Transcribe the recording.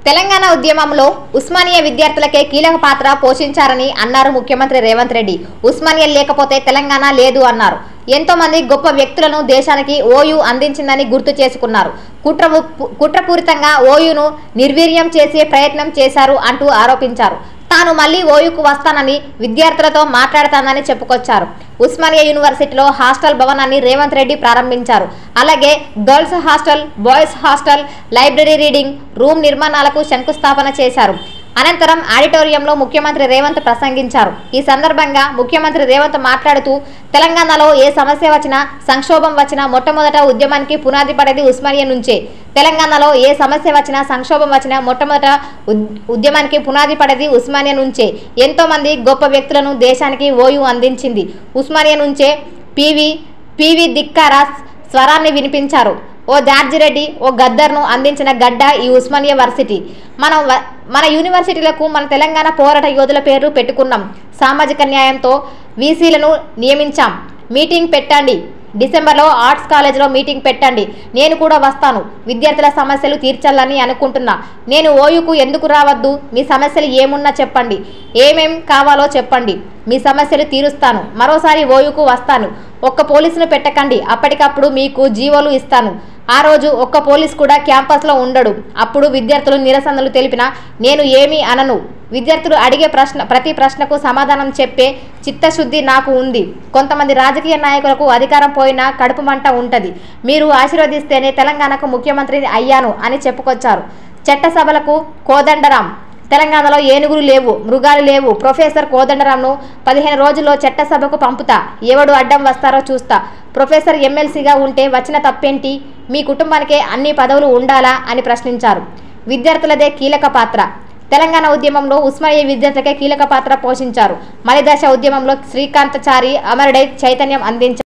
తెలంగాణ ఉద్యమంలో ఉస్మానియా విద్యార్థులకే కీలక పాత్ర పోషించారని అన్నారు ముఖ్యమంత్రి రేవంత్ రెడ్డి. ఉస్మానియా లేకపోతే తెలంగాణ లేదు అన్నారు. ఎంతో మంది గొప్ప వ్యక్తులను దేశానికి ఓయూ అందించిందని గుర్తు చేసుకున్నారు. కుట్రపూరితంగా ఓయూను నిర్వీర్యం చేసే ప్రయత్నం చేశారు అంటూ ఆరోపించారు. తాను మళ్లీ ఓయూకు వస్తానని విద్యార్థులతో మాట్లాడతానని చెప్పుకొచ్చారు. ఉస్మానియా యూనివర్సిటీలో హాస్టల్ భవనాన్ని రేవంత్ రెడ్డి ప్రారంభించారు. అలాగే girls hostel, boys hostel, library, reading room నిర్మాణాలకు శంకుస్థాపన చేశారు. అనంతరం ఆడిటోరియంలో ముఖ్యమంత్రి రేవంత్ ప్రసంగించారు. ఈ సందర్భంగా ముఖ్యమంత్రి రేవంత్ మాట్లాడుతూ తెలంగాణలో ఏ సమస్య వచ్చినా, సంక్షోభం వచ్చినా మొట్టమొదట ఉద్యమానికి పునాది పడేది ఉస్మానియా నుంచే. తెలంగాణలో ఏ సమస్య వచ్చినా, సంక్షోభం వచ్చినా మొట్టమొదట ఉద్యమానికి పునాది పడేది ఉస్మానియా నుంచే. ఎంతో మంది గొప్ప వ్యక్తులను దేశానికి ఓయూ అందించింది ఉస్మానియా నుంచే. పివి ధిక్కార స్వరాన్ని వినిపించారు. ఓ జార్జిరెడ్డి, ఓ గద్దర్ను అందించిన గడ్డ ఈ ఉస్మానియా వర్సిటీ. మన యూనివర్సిటీలకు మన తెలంగాణ పోరాట యోధుల పేర్లు పెట్టుకున్నాం. సామాజిక న్యాయంతో వీసీలను నియమించాం. మీటింగ్ పెట్టండి. డిసెంబర్లో ఆర్ట్స్ కాలేజ్లో మీటింగ్ పెట్టండి. నేను కూడా వస్తాను. విద్యార్థుల సమస్యలు తీర్చాలని అనుకుంటున్నా. నేను ఓయూకు ఎందుకు రావద్దు? మీ సమస్యలు ఏమున్నా చెప్పండి. ఏమేం కావాలో చెప్పండి. మీ సమస్యలు తీరుస్తాను. మరోసారి ఓయూకు వస్తాను. ఒక్క పోలీసును పెట్టకండి. అప్పటికప్పుడు మీకు జీవోలు ఇస్తాను. ఆ రోజు ఒక్క పోలీస్ కూడా క్యాంపస్లో ఉండడు. అప్పుడు విద్యార్థులు నిరసనలు తెలిపినా నేను ఏమీ అనను. విద్యార్థులు అడిగే ప్రతి ప్రశ్నకు సమాధానం చెప్పే చిత్తశుద్ధి నాకు ఉంది. కొంతమంది రాజకీయ నాయకులకు అధికారం పోయినా కడుపు మంట ఉంటుంది. మీరు ఆశీర్వదిస్తేనే తెలంగాణకు ముఖ్యమంత్రి అయ్యాను అని చెప్పుకొచ్చారు. చట్టసభలకు కోదండరాం. తెలంగాణలో ఏనుగులు లేవు, మృగాలు లేవు. ప్రొఫెసర్ కోదండరాంను 15 రోజుల్లో చట్టసభకు పంపుతా. ఎవడు అడ్డం వస్తారో చూస్తా. ప్రొఫెసర్ ఎమ్మెల్సీగా ఉంటే వచ్చిన తప్పేంటి? మీ కుటుంబానికే అన్ని పదవులు ఉండాలా అని ప్రశ్నించారు. విద్యార్థులదే కీలక పాత్ర. తెలంగాణ ఉద్యమంలో ఉస్మానియా విద్యార్థులకే కీలక పాత్ర పోషించారు. మలిదశ ఉద్యమంలో శ్రీకాంతాచారి అమరుడై చైతన్యం అందించారు.